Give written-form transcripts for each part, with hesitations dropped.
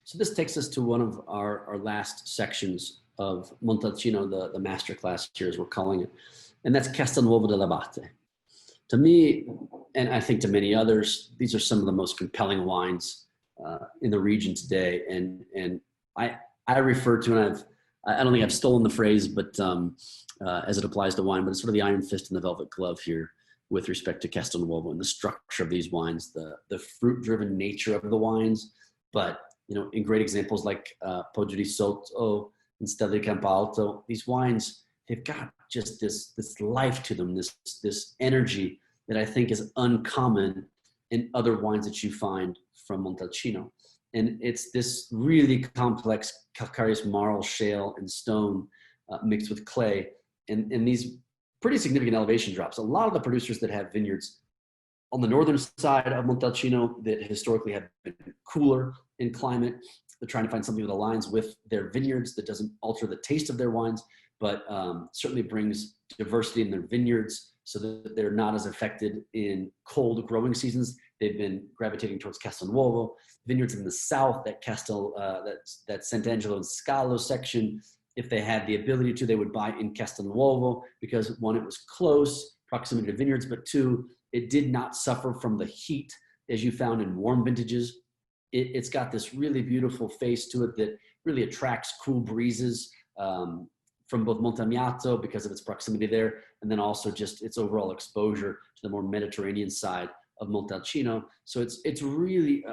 So this takes us to one of our last sections of Montalcino, the masterclass here, as we're calling it, and that's Castelnuovo dell'Abate. To me, and I think to many others, these are some of the most compelling wines in the region today. And I refer to, and I don't think I've stolen the phrase, but as it applies to wine, but it's sort of the iron fist and the velvet glove here with respect to Castelnuovo and the structure of these wines, the fruit-driven nature of the wines, but in great examples like Poggio di Sotto and Stella di Campo Alto, these wines, they've got just this life to them, this energy that I think is uncommon in other wines that you find from Montalcino. And it's this really complex calcareous marl, shale, and stone mixed with clay, and these pretty significant elevation drops. A lot of the producers that have vineyards on the northern side of Montalcino that historically have been cooler in climate, they're trying to find something that aligns with their vineyards that doesn't alter the taste of their wines, but certainly brings diversity in their vineyards so that they're not as affected in cold growing seasons. They've been gravitating towards Castelnuovo. Vineyards in the south, that Sant'Angelo and Scalo section, if they had the ability to, they would buy in Castelnuovo because one, it was close proximity to vineyards, but two, it did not suffer from the heat as you found in warm vintages. It's got this really beautiful face to it that really attracts cool breezes from both Montemagno because of its proximity there, and then also just its overall exposure to the more Mediterranean side of Montalcino. So it's really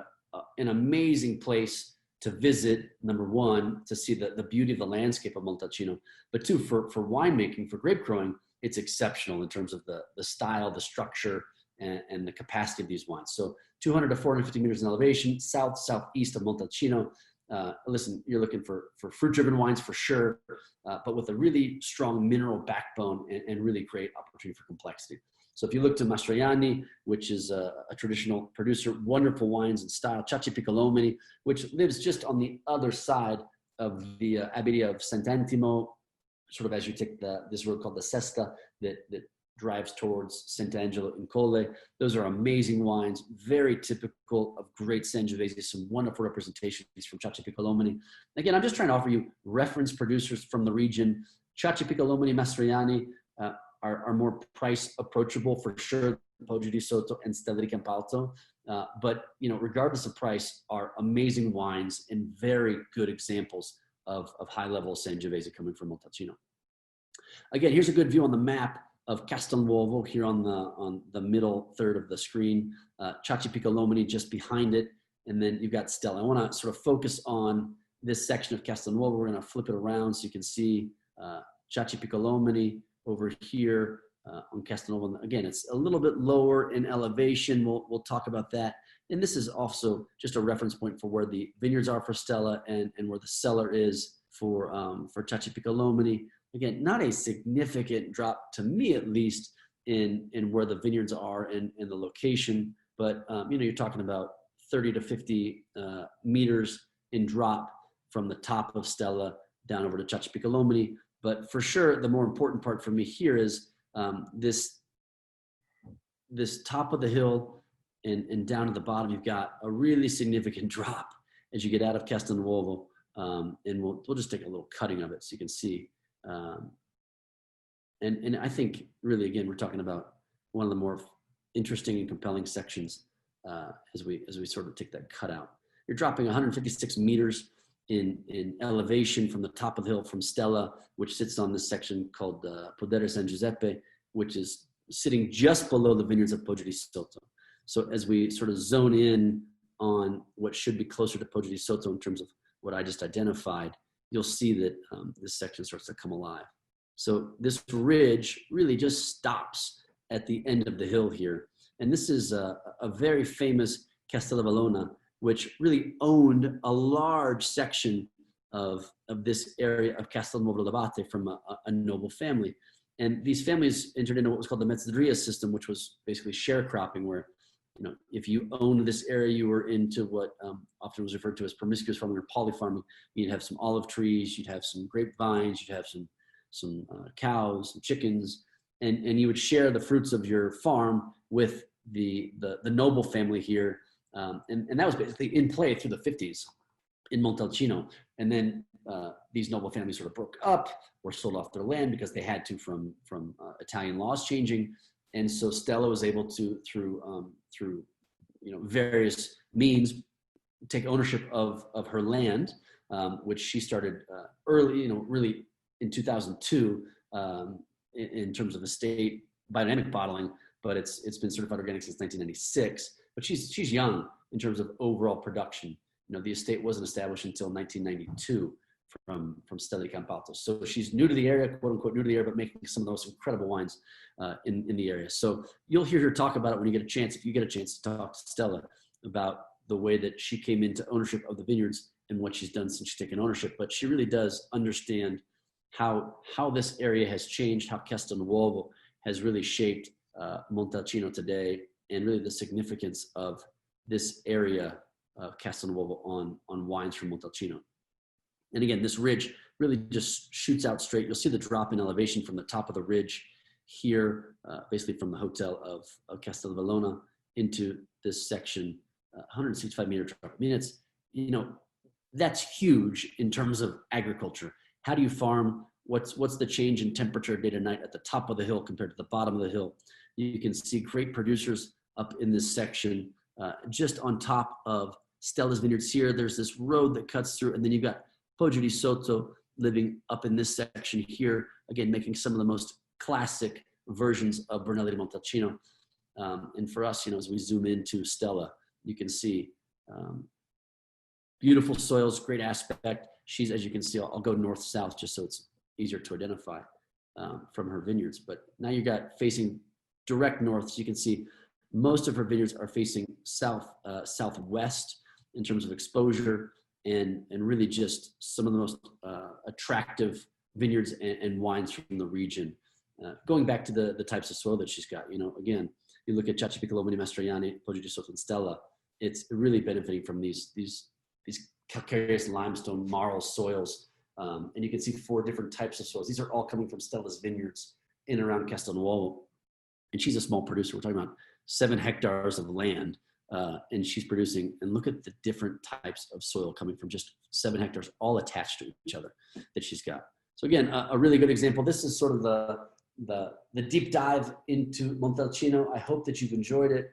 an amazing place to visit, number one, to see the beauty of the landscape of Montalcino, but two, for winemaking, for grape growing, it's exceptional in terms of the style, the structure, and the capacity of these wines. So 200 to 450 meters in elevation, southeast of Montalcino. Listen, you're looking for fruit-driven wines for sure, but with a really strong mineral backbone and really great opportunity for complexity. So if you look to Mastroianni, which is a traditional producer, wonderful wines and style, Ciacci Piccolomini, which lives just on the other side of the Abbey of Sant'Antimo, sort of as you take this road called the Sesta that drives towards Sant'Angelo and Colle. Those are amazing wines, very typical of great Sangiovese, some wonderful representations from Ciacci Piccolomini. Again, I'm just trying to offer you reference producers from the region. Ciacci Piccolomini, Mastroianni are more price approachable for sure, Poggio di Sotto and Stella di Campo Alto. But regardless of price, are amazing wines and very good examples of high-level Sangiovese coming from Montalcino. Again, here's a good view on the map of Castelnuovo here on the middle third of the screen, Ciacci Piccolomini just behind it, and then you've got Stella. I want to sort of focus on this section of Castelnuovo. We're going to flip it around so you can see Ciacci Piccolomini over here on Castelnuovo. Again, it's a little bit lower in elevation. We'll talk about that. And this is also just a reference point for where the vineyards are for Stella and where the cellar is for Ciacci Piccolomini. Again, not a significant drop, to me at least, in where the vineyards are and the location, but you're talking about 30 to 50 meters in drop from the top of Stella down over to Ciacci Piccolomini. But for sure, the more important part for me here is this top of the hill and down at the bottom, you've got a really significant drop as you get out of Castelnuovo. And we'll just take a little cutting of it so you can see. And I think really, again, we're talking about one of the more interesting and compelling sections as we sort of take that cut out. You're dropping 156 meters in elevation from the top of the hill from Stella, which sits on this section called Podere San Giuseppe, which is sitting just below the vineyards of Poggio di Sotto. So as we sort of zone in on what should be closer to Poggio di Sotto in terms of what I just identified, you'll see that this section starts to come alive. So this ridge really just stops at the end of the hill here. And this is a very famous Castello Vallona, which really owned a large section of this area of Castelnuovo dell'Abate from a noble family. And these families entered into what was called the Mezzadria system, which was basically sharecropping, where if you owned this area, you were into what often was referred to as promiscuous farming or polyfarming. You'd have some olive trees, you'd have some grapevines, you'd have some cows, some chickens, and you would share the fruits of your farm with the noble family here. And that was basically in play through the 50s. in Montalcino. And then these noble families sort of broke up or sold off their land because they had to from Italian laws changing. And so Stella was able to, through various means, take ownership of her land, which she started early, really in 2002 in terms of estate biodynamic bottling, but it's been certified organic since 1996. But she's young in terms of overall production. The estate wasn't established until 1992 from Stella Campalto. So she's new to the area, quote unquote, new to the area, but making some of the most incredible wines in the area. So you'll hear her talk about it when you get a chance, if you get a chance to talk to Stella about the way that she came into ownership of the vineyards and what she's done since she's taken ownership. But she really does understand how this area has changed, how Castelnuovo has really shaped Montalcino today, and really the significance of this area of Castelnuovo on wines from Montalcino. And again, this ridge really just shoots out straight. You'll see the drop in elevation from the top of the ridge here, basically from the hotel of Castelvellona into this section, 165 meter drop. I mean, it's, that's huge in terms of agriculture. How do you farm? What's the change in temperature day to night at the top of the hill compared to the bottom of the hill? You can see great producers up in this section, just on top of Stella's vineyards here. There's this road that cuts through, and then you've got Poggio di Sotto living up in this section here, again, making some of the most classic versions of Brunello di Montalcino. And for us, as we zoom into Stella, you can see beautiful soils, great aspect. She's, as you can see, I'll go north-south just so it's easier to identify from her vineyards. But now you got facing direct north, so you can see most of her vineyards are facing southwest in terms of exposure, and really just some of the most attractive vineyards and wines from the region. Going back to the types of soil that she's got, again, you look at Ciaccia Piccolomini, Mastroianni, Poggio di Sotto, and Stella, it's really benefiting from these calcareous limestone marl soils. And you can see 4 different types of soils. These are all coming from Stella's vineyards in and around Castelnuovo. And she's a small producer. We're talking about 7 hectares of land. And she's producing, and look at the different types of soil coming from just 7 hectares, all attached to each other that she's got. So again, a really good example. This is sort of the deep dive into Montalcino. I hope that you've enjoyed it.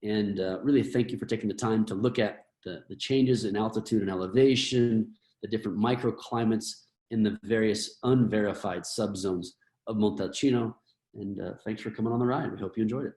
And really thank you for taking the time to look at the changes in altitude and elevation, the different microclimates in the various unverified subzones of Montalcino. And thanks for coming on the ride. We hope you enjoyed it.